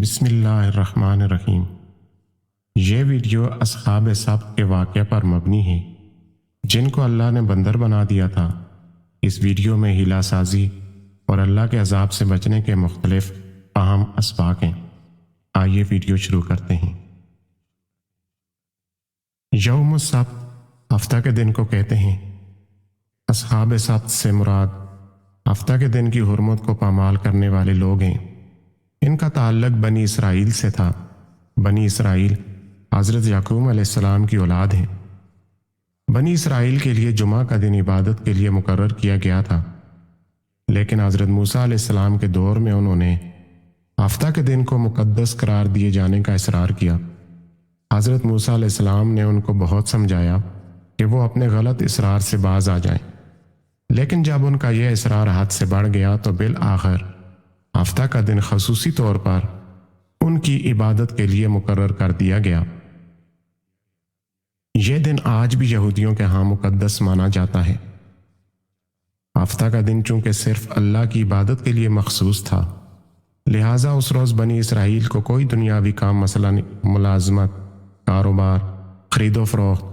بسم اللہ الرحمن الرحیم۔ یہ ویڈیو اصحاب سبت کے واقعہ پر مبنی ہے جن کو اللہ نے بندر بنا دیا تھا۔ اس ویڈیو میں ہیلا سازی اور اللہ کے عذاب سے بچنے کے مختلف اہم اسباق ہیں۔ آئیے ویڈیو شروع کرتے ہیں۔ یوم السبت ہفتہ کے دن کو کہتے ہیں۔ اصحاب سبت سے مراد ہفتہ کے دن کی حرمت کو پامال کرنے والے لوگ ہیں۔ ان کا تعلق بنی اسرائیل سے تھا۔ بنی اسرائیل حضرت یعقوب علیہ السلام کی اولاد ہیں۔ بنی اسرائیل کے لیے جمعہ کا دن عبادت کے لیے مقرر کیا گیا تھا، لیکن حضرت موسیٰ علیہ السلام کے دور میں انہوں نے ہفتہ کے دن کو مقدس قرار دیے جانے کا اصرار کیا۔ حضرت موسیٰ علیہ السلام نے ان کو بہت سمجھایا کہ وہ اپنے غلط اصرار سے باز آ جائیں، لیکن جب ان کا یہ اصرار حد سے بڑھ گیا تو بالآخر ہفتہ کا دن خصوصی طور پر ان کی عبادت کے لیے مقرر کر دیا گیا۔ یہ دن آج بھی یہودیوں کے ہاں مقدس مانا جاتا ہے۔ ہفتہ کا دن چونکہ صرف اللہ کی عبادت کے لیے مخصوص تھا، لہٰذا اس روز بنی اسرائیل کو کوئی دنیاوی کام مثلاً ملازمت، کاروبار، خرید و فروخت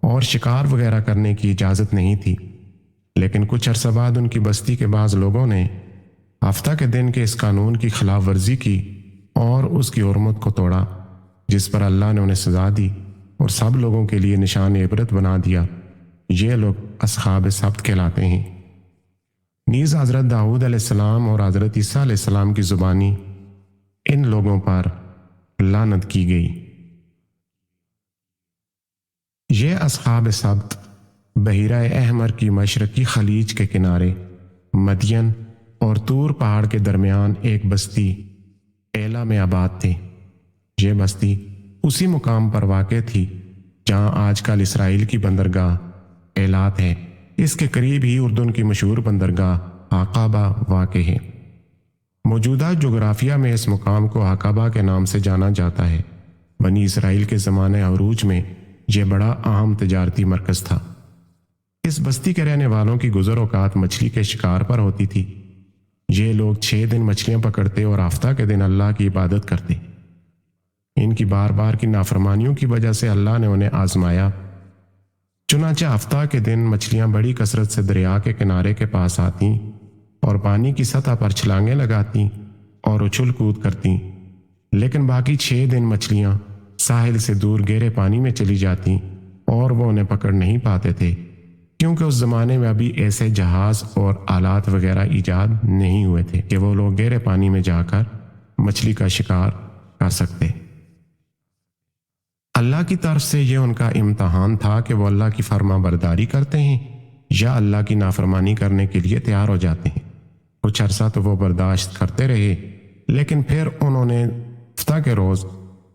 اور شکار وغیرہ کرنے کی اجازت نہیں تھی۔ لیکن کچھ عرصہ بعد ان کی بستی کے بعض لوگوں نے ہفتہ کے دن کے اس قانون کی خلاف ورزی کی اور اس کی حرمت کو توڑا، جس پر اللہ نے انہیں سزا دی اور سب لوگوں کے لیے نشان عبرت بنا دیا۔ یہ لوگ اصحاب سبت کہلاتے ہیں۔ نیز حضرت داؤد علیہ السلام اور حضرت عیسیٰ علیہ السلام کی زبانی ان لوگوں پر لعنت کی گئی۔ یہ اصحاب سبت بحیرہ احمر کی مشرقی خلیج کے کنارے مدین اور طور پہاڑ کے درمیان ایک بستی ایلا میں آباد تھے۔ یہ بستی اسی مقام پر واقع تھی جہاں آج کل اسرائیل کی بندرگاہ ایلات ہے۔ اس کے قریب ہی اردن کی مشہور بندرگاہ عقابہ واقع ہے۔ موجودہ جغرافیہ میں اس مقام کو عقابہ کے نام سے جانا جاتا ہے۔ بنی اسرائیل کے زمانے عروج میں یہ بڑا اہم تجارتی مرکز تھا۔ اس بستی کے رہنے والوں کی گزر اوقات مچھلی کے شکار پر ہوتی تھی۔ یہ لوگ 6 دن مچھلیاں پکڑتے اور ہفتہ کے دن اللہ کی عبادت کرتے۔ ان کی بار بار کی نافرمانیوں کی وجہ سے اللہ نے انہیں آزمایا۔ چنانچہ ہفتہ کے دن مچھلیاں بڑی کثرت سے دریا کے کنارے کے پاس آتیں اور پانی کی سطح پر چھلانگیں لگاتیں اور اچھل کود کرتیں، لیکن باقی 6 دن مچھلیاں ساحل سے دور گہرے پانی میں چلی جاتیں اور وہ انہیں پکڑ نہیں پاتے تھے، کیونکہ اس زمانے میں ابھی ایسے جہاز اور آلات وغیرہ ایجاد نہیں ہوئے تھے کہ وہ لوگ گہرے پانی میں جا کر مچھلی کا شکار کر سکتے۔ اللہ کی طرف سے یہ ان کا امتحان تھا کہ وہ اللہ کی فرما برداری کرتے ہیں یا اللہ کی نافرمانی کرنے کے لیے تیار ہو جاتے ہیں۔ کچھ عرصہ تو وہ برداشت کرتے رہے، لیکن پھر انہوں نے ہفتہ کے روز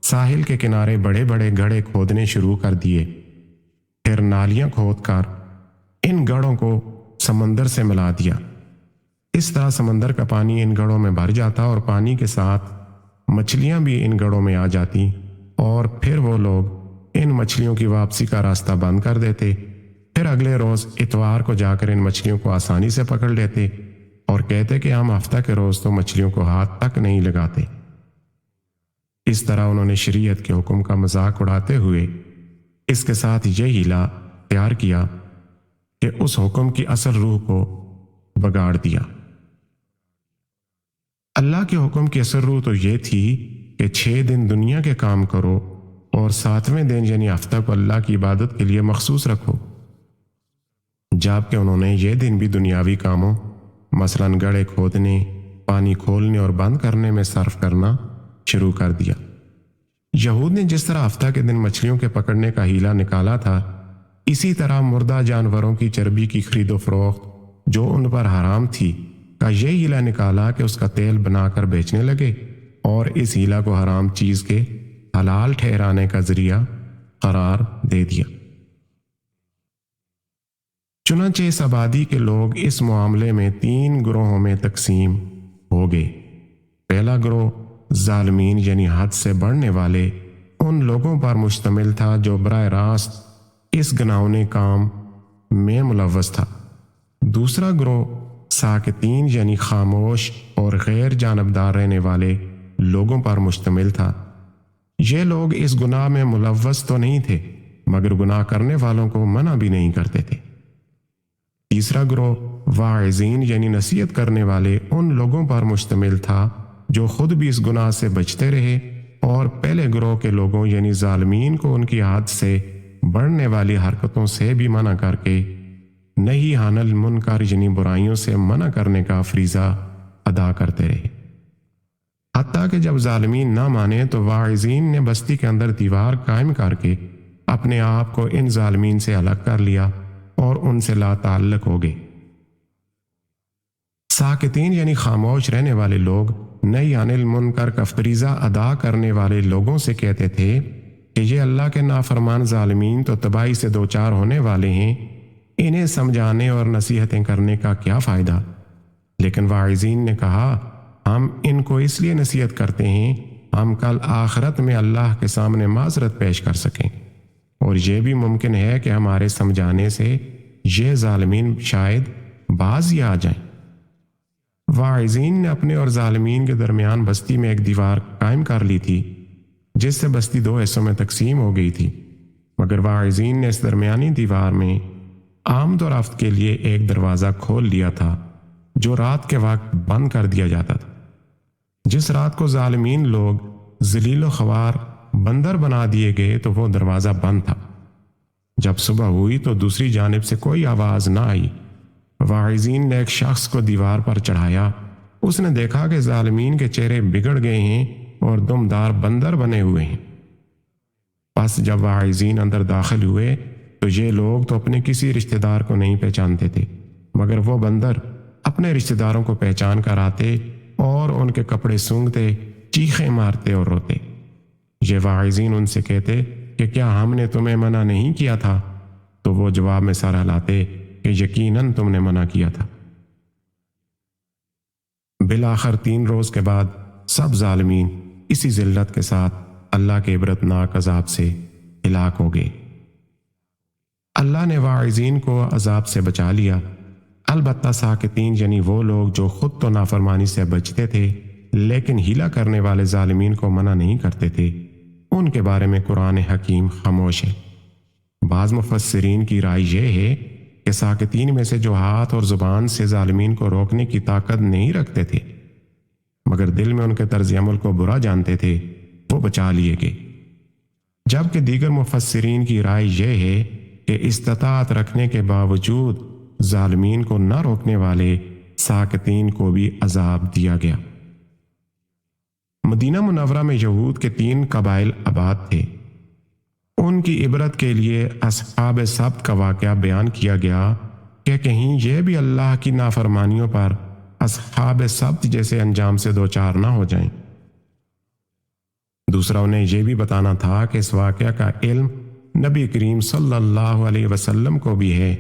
ساحل کے کنارے بڑے بڑے گڑھے کھودنے شروع کر دیے، پھر نالیاں کھود کر ان گڑھوں کو سمندر سے ملا دیا۔ اس طرح سمندر کا پانی ان گڑھوں میں بھر جاتا اور پانی کے ساتھ مچھلیاں بھی ان گڑھوں میں آ جاتی، اور پھر وہ لوگ ان مچھلیوں کی واپسی کا راستہ بند کر دیتے۔ پھر اگلے روز اتوار کو جا کر ان مچھلیوں کو آسانی سے پکڑ لیتے اور کہتے کہ ہم ہفتہ کے روز تو مچھلیوں کو ہاتھ تک نہیں لگاتے۔ اس طرح انہوں نے شریعت کے حکم کا مذاق اڑاتے ہوئے اس کے ساتھ یہ ہیلا تیار کیا کہ اس حکم کی اصل روح کو بگاڑ دیا۔ اللہ کے حکم کی اصل روح تو یہ تھی کہ 6 دن دنیا کے کام کرو اور 7ویں دن یعنی ہفتہ کو اللہ کی عبادت کے لیے مخصوص رکھو، جبکہ انہوں نے یہ دن بھی دنیاوی کاموں مثلاً گڑھے کھودنے، پانی کھولنے اور بند کرنے میں صرف کرنا شروع کر دیا۔ یہود نے جس طرح ہفتہ کے دن مچھلیوں کے پکڑنے کا ہیلا نکالا تھا، اسی طرح مردہ جانوروں کی چربی کی خرید و فروخت جو ان پر حرام تھی کا یہ ہیلا نکالا کہ اس کا تیل بنا کر بیچنے لگے، اور اس ہیلا کو حرام چیز کے حلال ٹھہرانے کا ذریعہ قرار دے دیا۔ چنانچہ اس آبادی کے لوگ اس معاملے میں 3 گروہوں میں تقسیم ہو گئے۔ پہلا گروہ ظالمین یعنی حد سے بڑھنے والے ان لوگوں پر مشتمل تھا جو براہ راست اس گناہونے کام میں ملوث تھا۔ دوسرا گروہ ساکتین یعنی خاموش اور غیر جانبدار رہنے والے لوگوں پر مشتمل تھا۔ یہ لوگ اس گناہ میں ملوث تو نہیں تھے مگر گناہ کرنے والوں کو منع بھی نہیں کرتے تھے۔ تیسرا گروہ واعظین یعنی نصیحت کرنے والے ان لوگوں پر مشتمل تھا جو خود بھی اس گناہ سے بچتے رہے اور پہلے گروہ کے لوگوں یعنی ظالمین کو ان کی حد سے بڑھنے والی حرکتوں سے بھی منع کر کے نہی عن المنکر یعنی برائیوں سے منع کرنے کا فریضہ ادا کرتے رہے۔ حتیٰ کہ جب ظالمین نہ مانے تو واعظین نے بستی کے اندر دیوار قائم کر کے اپنے آپ کو ان ظالمین سے الگ کر لیا اور ان سے لا تعلق ہو گئے۔ ساکتین یعنی خاموش رہنے والے لوگ نہی عن المنکر کا فریضہ ادا کرنے والے لوگوں سے کہتے تھے کہ یہ اللہ کے نافرمان ظالمین تو تباہی سے دوچار ہونے والے ہیں، انہیں سمجھانے اور نصیحتیں کرنے کا کیا فائدہ؟ لیکن واعظین نے کہا ہم ان کو اس لیے نصیحت کرتے ہیں ہم کل آخرت میں اللہ کے سامنے معذرت پیش کر سکیں، اور یہ بھی ممکن ہے کہ ہمارے سمجھانے سے یہ ظالمین شاید باز ہی آ جائیں۔ واعظین نے اپنے اور ظالمین کے درمیان بستی میں ایک دیوار قائم کر لی تھی جس سے بستی دو حصوں میں تقسیم ہو گئی تھی، مگر واعظین نے اس درمیانی دیوار میں آمد و رفت کے لیے ایک دروازہ کھول لیا تھا جو رات کے وقت بند کر دیا جاتا تھا۔ جس رات کو ظالمین لوگ ذلیل و خوار بندر بنا دیے گئے تو وہ دروازہ بند تھا۔ جب صبح ہوئی تو دوسری جانب سے کوئی آواز نہ آئی۔ واعظین نے ایک شخص کو دیوار پر چڑھایا، اس نے دیکھا کہ ظالمین کے چہرے بگڑ گئے ہیں اور دمدار بندر بنے ہوئے ہیں۔ پس جب واعظین اندر داخل ہوئے تو یہ لوگ تو اپنے کسی رشتہ دار کو نہیں پہچانتے تھے مگر وہ بندر اپنے رشتہ داروں کو پہچان کر آتے اور ان کے کپڑے سونگھتے، چیخیں مارتے اور روتے۔ یہ واعظین ان سے کہتے کہ کیا ہم نے تمہیں منع نہیں کیا تھا؟ تو وہ جواب میں سر ہلاتے کہ یقیناً تم نے منع کیا تھا۔ بالآخر 3 روز کے بعد سب ظالمین اسی ذلت کے ساتھ اللہ کے عبرتناک عذاب سے ہلاک ہو گئے۔ اللہ نے واعظین کو عذاب سے بچا لیا، البتہ ساکتین یعنی وہ لوگ جو خود تو نافرمانی سے بچتے تھے لیکن ہیلا کرنے والے ظالمین کو منع نہیں کرتے تھے، ان کے بارے میں قرآن حکیم خاموش ہے۔ بعض مفسرین کی رائے یہ ہے کہ ساکتین میں سے جو ہاتھ اور زبان سے ظالمین کو روکنے کی طاقت نہیں رکھتے تھے مگر دل میں ان کے طرز عمل کو برا جانتے تھے وہ بچا لیے گئے، جبکہ دیگر مفسرین کی رائے یہ ہے کہ استطاعت رکھنے کے باوجود ظالمین کو نہ روکنے والے ساکتین کو بھی عذاب دیا گیا۔ مدینہ منورہ میں یہود کے 3 قبائل آباد تھے، ان کی عبرت کے لیے اصحاب سبت کا واقعہ بیان کیا گیا کہ کہیں یہ بھی اللہ کی نافرمانیوں پر اصحاب سبت جیسے انجام سے دوچار نہ ہو جائیں۔ دوسرا انہیں یہ بھی بتانا تھا کہ اس واقعہ کا علم نبی کریم صلی اللہ علیہ وسلم کو بھی ہے،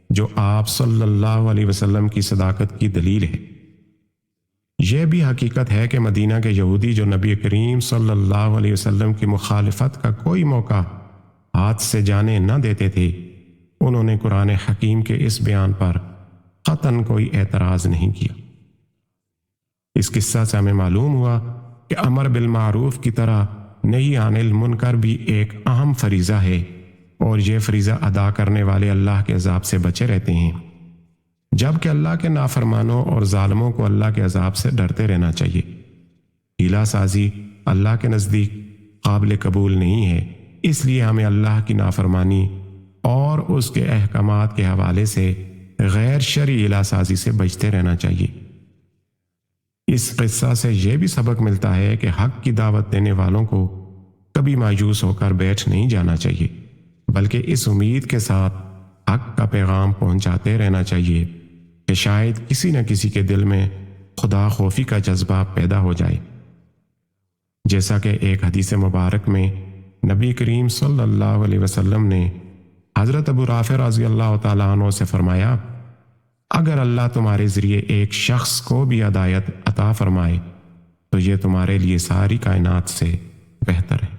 جو آپ صلی اللہ علیہ وسلم کی صداقت کی دلیل ہے۔ یہ بھی حقیقت ہے کہ مدینہ کے یہودی جو نبی کریم صلی اللہ علیہ وسلم کی مخالفت کا کوئی موقع ہاتھ سے جانے نہ دیتے تھے، انہوں نے قرآن حکیم کے اس بیان پر قطعاً کوئی اعتراض نہیں کیا۔ اس قصہ سے ہمیں معلوم ہوا کہ امر بالمعروف کی طرح نہی عن المنکر بھی ایک اہم فریضہ ہے، اور یہ فریضہ ادا کرنے والے اللہ کے عذاب سے بچے رہتے ہیں، جبکہ اللہ کے نافرمانوں اور ظالموں کو اللہ کے عذاب سے ڈرتے رہنا چاہیے۔ ہیلا سازی اللہ کے نزدیک قابل قبول نہیں ہے، اس لیے ہمیں اللہ کی نافرمانی اور اس کے احکامات کے حوالے سے غیر شرعی ہیلا سازی سے بچتے رہنا چاہیے۔ اس قصہ سے یہ بھی سبق ملتا ہے کہ حق کی دعوت دینے والوں کو کبھی مایوس ہو کر بیٹھ نہیں جانا چاہیے، بلکہ اس امید کے ساتھ حق کا پیغام پہنچاتے رہنا چاہیے کہ شاید کسی نہ کسی کے دل میں خدا خوفی کا جذبہ پیدا ہو جائے۔ جیسا کہ ایک حدیث مبارک میں نبی کریم صلی اللہ علیہ وسلم نے حضرت ابو رافع رضی اللہ تعالیٰ عنہ سے فرمایا، اگر اللہ تمہارے ذریعے ایک شخص کو بھی ہدایت عطا فرمائے تو یہ تمہارے لیے ساری کائنات سے بہتر ہے۔